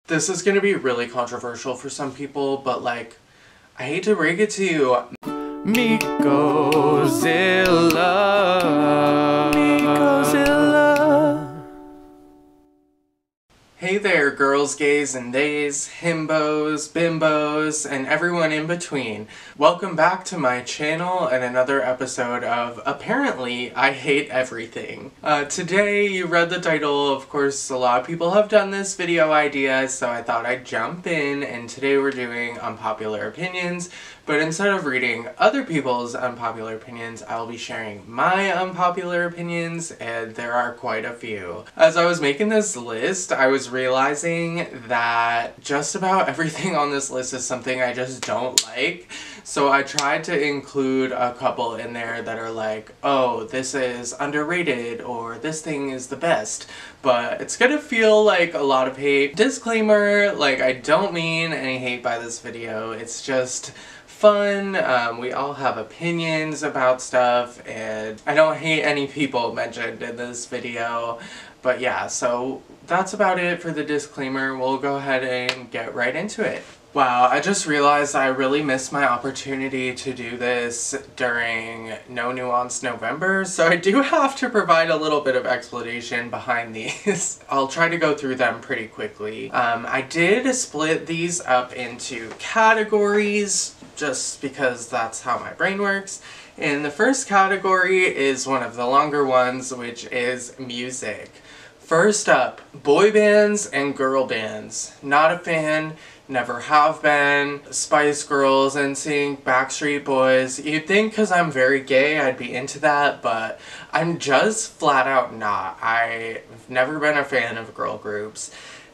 This is gonna be really controversial for some people, but like, I hate to break it to you. Miko, Zilla. Miko, Zilla. Hey there, girls, gays, and theys, himbos, bimbos, and everyone in between. Welcome back to my channel and another episode of Apparently I Hate Everything. Today, you read the title, of course a lot of people have done this video idea, so I thought I'd jump in, and today we're doing unpopular opinions, but instead of reading other people's unpopular opinions, I'll be sharing my unpopular opinions, and there are quite a few. As I was making this list, I was realizing that just about everything on this list is something I just don't like. So I tried to include a couple in there that are like, oh, this is underrated, or this thing is the best. But it's gonna feel like a lot of hate. Disclaimer, like, I don't mean any hate by this video. It's just fun. We all have opinions about stuff, and I don't hate any people mentioned in this video. But yeah, so that's about it for the disclaimer. We'll go ahead and get right into it. Wow, I just realized I really missed my opportunity to do this during No Nuance November, so I do have to provide a little bit of explanation behind these. I'll try to go through them pretty quickly. I did split these up into categories, just because that's how my brain works. And the first category is one of the longer ones, which is music. First up, boy bands and girl bands. Not a fan. Never have been. Spice Girls, NSYNC, Backstreet Boys. You'd think because I'm very gay I'd be into that, but I'm just flat out not. I've never been a fan of girl groups.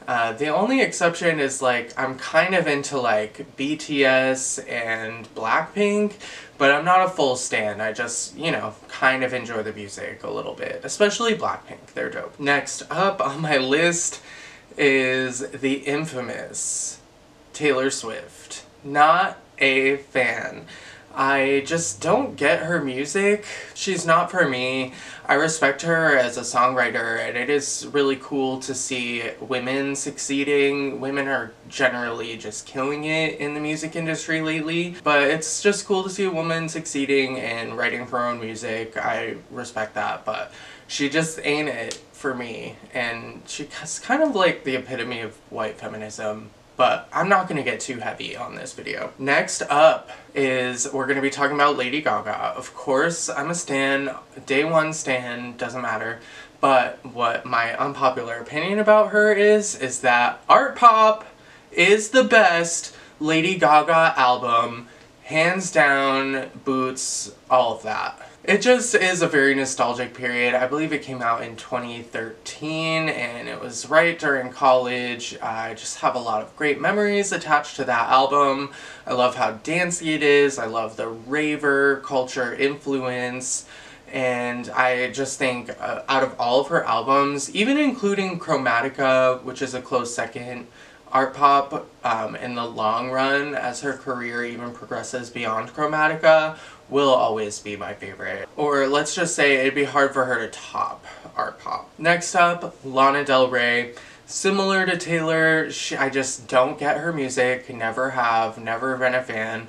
The only exception is, like, I'm kind of into, like, BTS and Blackpink, but I'm not a full stan. I just, you know, kind of enjoy the music a little bit. Especially Blackpink. They're dope. Next up on my list is the infamous Taylor Swift. Not a fan. I just don't get her music. She's not for me. I respect her as a songwriter, and it is really cool to see women succeeding. Women are generally just killing it in the music industry lately, but it's just cool to see a woman succeeding and writing her own music. I respect that, but she just ain't it for me, and she's kind of like the epitome of white feminism. But I'm not going to get too heavy on this video. Next up is, we're going to be talking about Lady Gaga. Of course, I'm a stan, day one stan, doesn't matter. But what my unpopular opinion about her is that Art Pop is the best Lady Gaga album. Hands down, Boots, all of that. It just is a very nostalgic period. I believe it came out in 2013, and it was right during college. I just have a lot of great memories attached to that album. I love how dancey it is. I love the raver culture influence. And I just think out of all of her albums, even including Chromatica, which is a close second, Art Pop, in the long run, as her career even progresses beyond Chromatica, will always be my favorite. Or let's just say it'd be hard for her to top Art Pop. Next up, Lana Del Rey. Similar to Taylor, I just don't get her music, never have, never been a fan.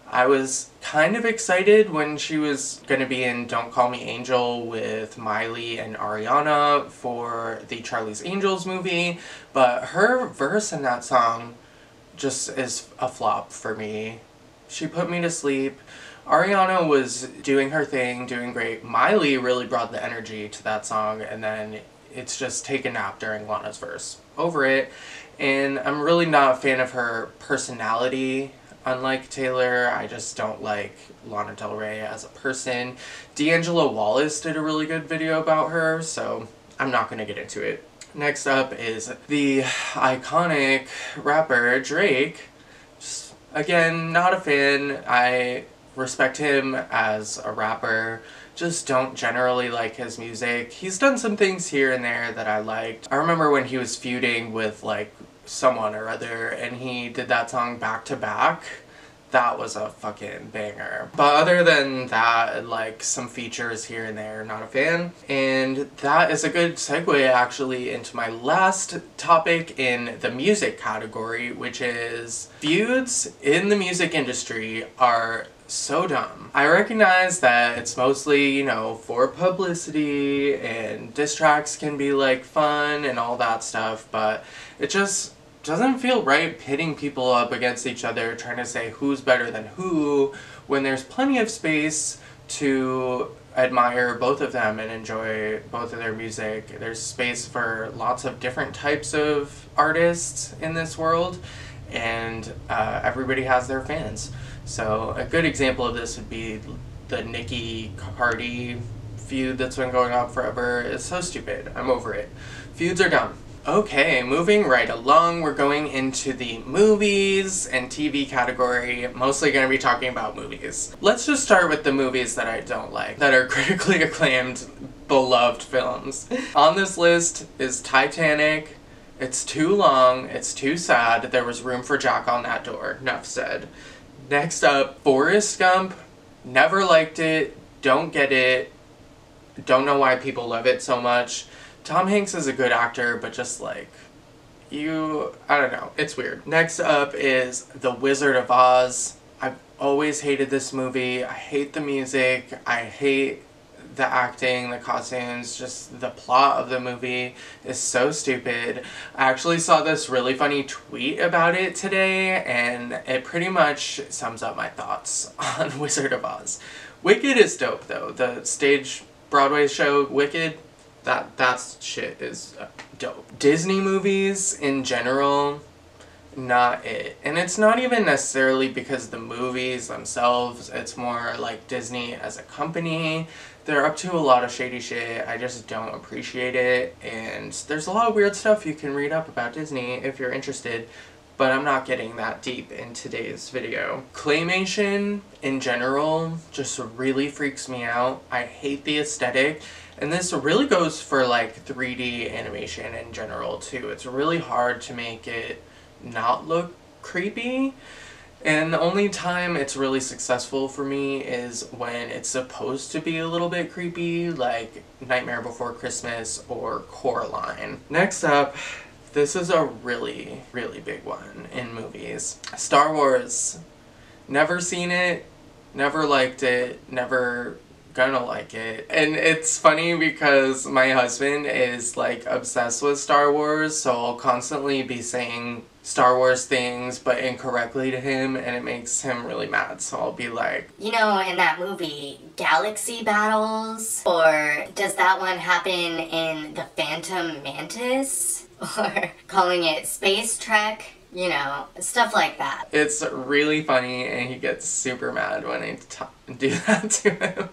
I was kind of excited when she was gonna be in Don't Call Me Angel with Miley and Ariana for the Charlie's Angels movie, but her verse in that song just is a flop for me. She put me to sleep. Ariana was doing her thing, doing great. Miley really brought the energy to that song, and then it's just take a nap during Lana's verse. Over it. And I'm really not a fan of her personality. Unlike Taylor, I just don't like Lana Del Rey as a person. D'Angelo Wallace did a really good video about her, so I'm not going to get into it. Next up is the iconic rapper Drake. Just, again, not a fan. I respect him as a rapper, just don't generally like his music. He's done some things here and there that I liked. I remember when he was feuding with, like, someone or other, and he did that song Back to Back. that was a fucking banger. But other than that, like some features here and there, not a fan. And that is a good segue actually into my last topic in the music category, which is feuds in the music industry are so dumb. I recognize that it's mostly, you know, for publicity and diss tracks can be like fun and all that stuff, but it just doesn't feel right pitting people up against each other, trying to say who's better than who, when there's plenty of space to admire both of them and enjoy both of their music. There's space for lots of different types of artists in this world, and everybody has their fans. So a good example of this would be the Nicki Cardi feud that's been going on forever. It's so stupid. I'm over it. Feuds are dumb. Okay, moving right along, we're going into the movies and TV category. Mostly going to be talking about movies. Let's just start with the movies that I don't like, that are critically acclaimed, beloved films. On this list is Titanic. It's too long, it's too sad, there was room for Jack on that door, enough said. Next up, Forrest Gump. Never liked it, don't get it, don't know why people love it so much. Tom Hanks is a good actor, but just like, I don't know, it's weird. Next up is The Wizard of Oz. I've always hated this movie. I hate the music, I hate the acting, the costumes, just the plot of the movie is so stupid. I actually saw this really funny tweet about it today, and it pretty much sums up my thoughts on Wizard of Oz. Wicked is dope though. The stage Broadway show Wicked, that shit is dope. Disney movies in general, not it. And it's not even necessarily because the movies themselves, it's more like Disney as a company. They're up to a lot of shady shit. I just don't appreciate it. And there's a lot of weird stuff you can read up about Disney if you're interested, but I'm not getting that deep in today's video. Claymation in general just really freaks me out. I hate the aesthetic. And this really goes for like 3D animation in general too. It's really hard to make it not look creepy. And the only time it's really successful for me is when it's supposed to be a little bit creepy, like Nightmare Before Christmas or Coraline. Next up, this is a really, really big one in movies. Star Wars. Never seen it, never liked it, never gonna like it. And it's funny because my husband is like obsessed with Star Wars, so I'll constantly be saying Star Wars things but incorrectly to him, and it makes him really mad. So I'll be like, you know, in that movie Galaxy Battles, or does that one happen in The Phantom Mantis, or calling it Space Trek? You know, stuff like that. It's really funny, and he gets super mad when I do that to him.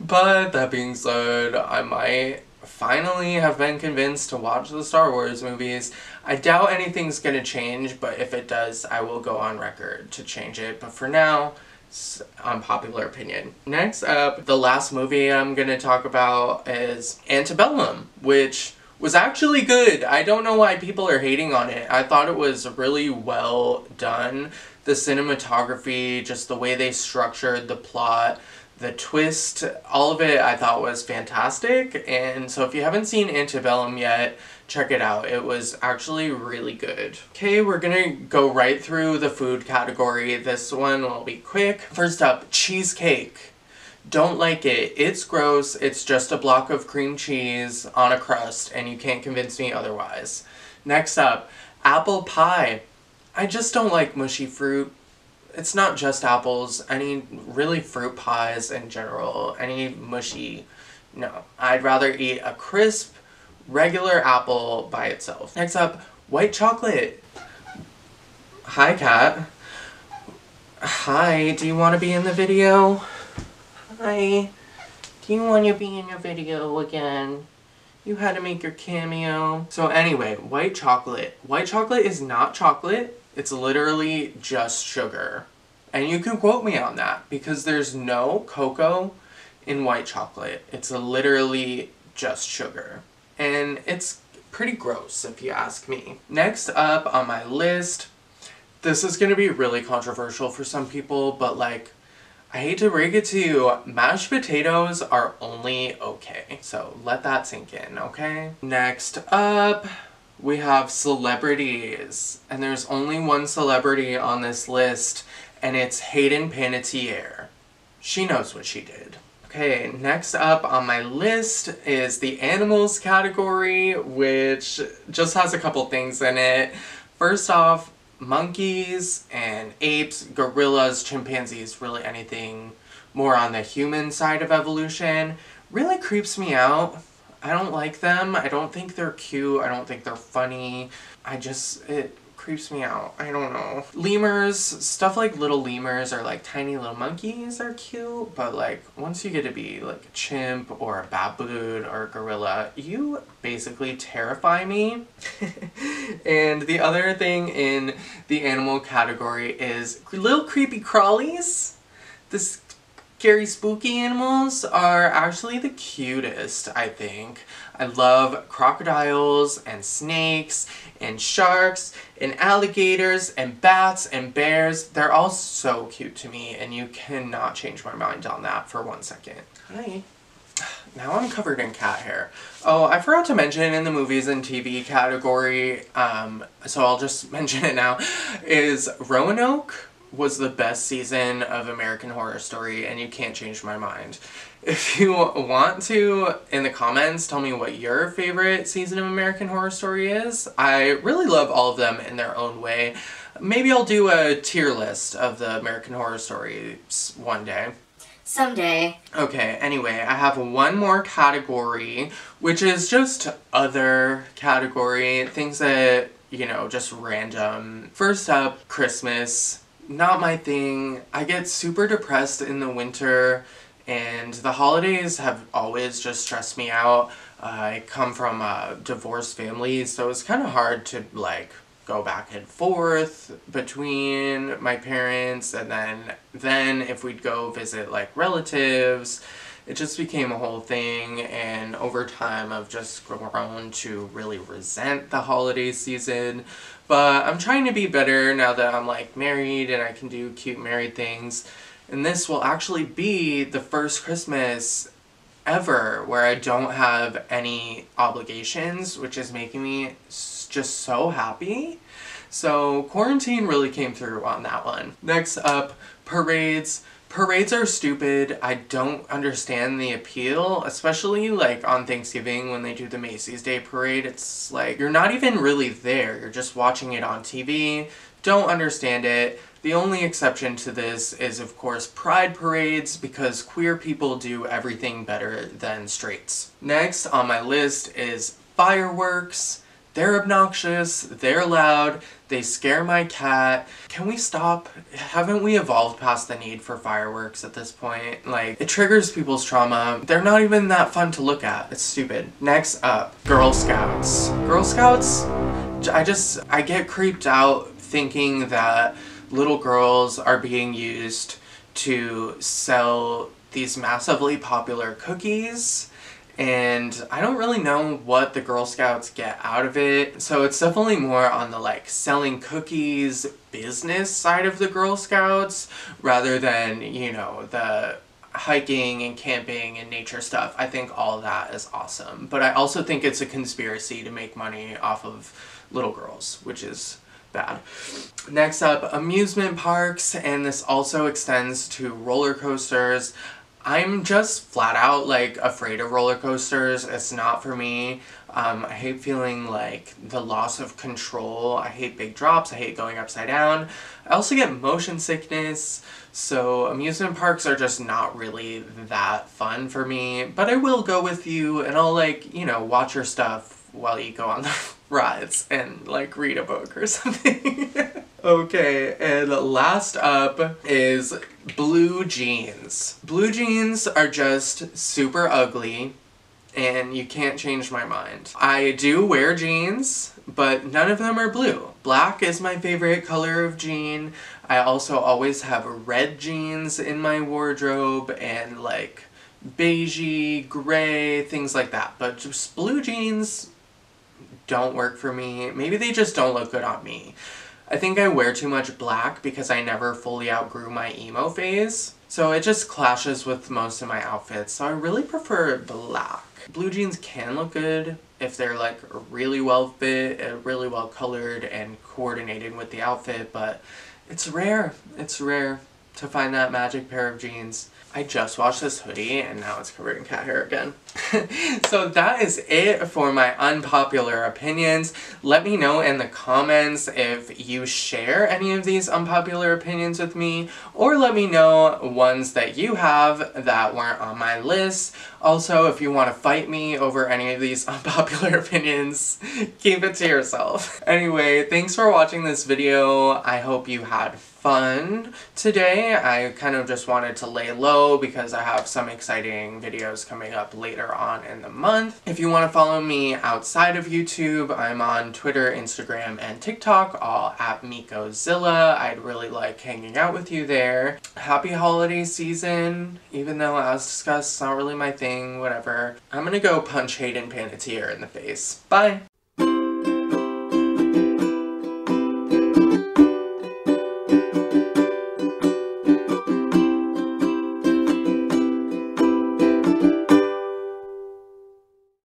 But that being said, I might finally have been convinced to watch the Star Wars movies. I doubt anything's gonna change, but if it does, I will go on record to change it. But for now, it's unpopular opinion. Next up, the last movie I'm gonna talk about is Antebellum, which was actually good. I don't know why people are hating on it. I thought it was really well done. The cinematography, just the way they structured the plot, the twist, all of it I thought was fantastic. And so if you haven't seen Antebellum yet, check it out. It was actually really good. Okay, we're gonna go right through the food category. This one will be quick. First up, cheesecake. Don't like it. It's gross. It's just a block of cream cheese on a crust, and you can't convince me otherwise. Next up, apple pie. I just don't like mushy fruit. It's not just apples. Any really fruit pies in general, any mushy, no. I'd rather eat a crisp, regular apple by itself. Next up, white chocolate. Hi, Kat. Hi, do you want to be in the video? Hi, do you want to be in your video again? You had to make your cameo. So anyway, white chocolate. White chocolate is not chocolate. It's literally just sugar. And you can quote me on that because there's no cocoa in white chocolate. It's literally just sugar. And it's pretty gross if you ask me. Next up on my list, This is gonna be really controversial for some people, but like, I hate to break it to you, mashed potatoes are only okay. So let that sink in, okay? Next up, we have celebrities. And there's only one celebrity on this list, and it's Hayden Panettiere. She knows what she did. Okay, next up on my list is the animals category, which just has a couple things in it. First off, monkeys and apes, gorillas, chimpanzees, really anything more on the human side of evolution really creeps me out. I don't like them. I don't think they're cute. I don't think they're funny. It creeps me out. I don't know. Lemurs, stuff like little lemurs or like tiny little monkeys are cute, but like once you get to be like a chimp or a baboon or a gorilla, you basically terrify me. And the other thing in the animal category is little creepy crawlies. The scary spooky animals are actually the cutest, I think. I love crocodiles and snakes and sharks and alligators and bats and bears. They're all so cute to me, and you cannot change my mind on that for 1 second. Hi. Now I'm covered in cat hair. Oh, I forgot to mention in the movies and TV category, so I'll just mention it now, is Roanoke was the best season of American Horror Story, and you can't change my mind. If you want to, in the comments, tell me what your favorite season of American Horror Story is. I really love all of them in their own way. Maybe I'll do a tier list of the American Horror Stories one day. Someday. Okay, anyway, I have one more category, which is just other category, things that, you know, just random. First up, Christmas. Not my thing. I get super depressed in the winter, and the holidays have always just stressed me out. I come from a divorced family, so it's kind of hard to like go back and forth between my parents, and then if we'd go visit like relatives, it just became a whole thing, and over time I've just grown to really resent the holiday season. But I'm trying to be better now that I'm like married and I can do cute married things. And this will actually be the first Christmas ever where I don't have any obligations, which is making me just so happy. So quarantine really came through on that one. Next up, parades. Parades are stupid. I don't understand the appeal, especially like on Thanksgiving when they do the Macy's Day Parade. It's like, you're not even really there. You're just watching it on TV. Don't understand it. The only exception to this is, of course, pride parades, because queer people do everything better than straights. Next on my list is fireworks. They're obnoxious, they're loud, they scare my cat. Can we stop? Haven't we evolved past the need for fireworks at this point? Like, it triggers people's trauma. They're not even that fun to look at. It's stupid. Next up, Girl Scouts. Girl Scouts, I get creeped out thinking that little girls are being used to sell these massively popular cookies. And I don't really know what the Girl Scouts get out of it. So it's definitely more on the like selling cookies business side of the Girl Scouts rather than, you know, the hiking and camping and nature stuff. I think all that is awesome. But I also think it's a conspiracy to make money off of little girls, which is bad. Next up, amusement parks, and this also extends to roller coasters. I'm just flat out, like, afraid of roller coasters. It's not for me. I hate feeling, like, the loss of control. I hate big drops. I hate going upside down. I also get motion sickness, so amusement parks are just not really that fun for me. But I will go with you, and I'll, like, you know, watch your stuff while you go on the rides and, like, read a book or something. Okay, and last up is blue jeans. Blue jeans are just super ugly, and you can't change my mind. I do wear jeans, but none of them are blue. Black is my favorite color of jean. I also always have red jeans in my wardrobe, and like beigey, gray, things like that. But just blue jeans don't work for me. Maybe they just don't look good on me. I think I wear too much black because I never fully outgrew my emo phase. So it just clashes with most of my outfits, so I really prefer black. Blue jeans can look good if they're like really well fit, really well colored and coordinated with the outfit, but it's rare to find that magic pair of jeans. I just washed this hoodie and now it's covered in cat hair again. So that is it for my unpopular opinions. Let me know in the comments if you share any of these unpopular opinions with me, or let me know ones that you have that weren't on my list. Also, if you want to fight me over any of these unpopular opinions, keep it to yourself. Anyway, thanks for watching this video. I hope you had fun today. I kind of just wanted to lay low because I have some exciting videos coming up later on in the month. If you want to follow me outside of YouTube, I'm on Twitter, Instagram, and TikTok, all at Miko Zilla. I'd really like hanging out with you there. Happy holiday season, even though as discussed, it's not really my thing, whatever. I'm gonna go punch Hayden Panettiere in the face. Bye!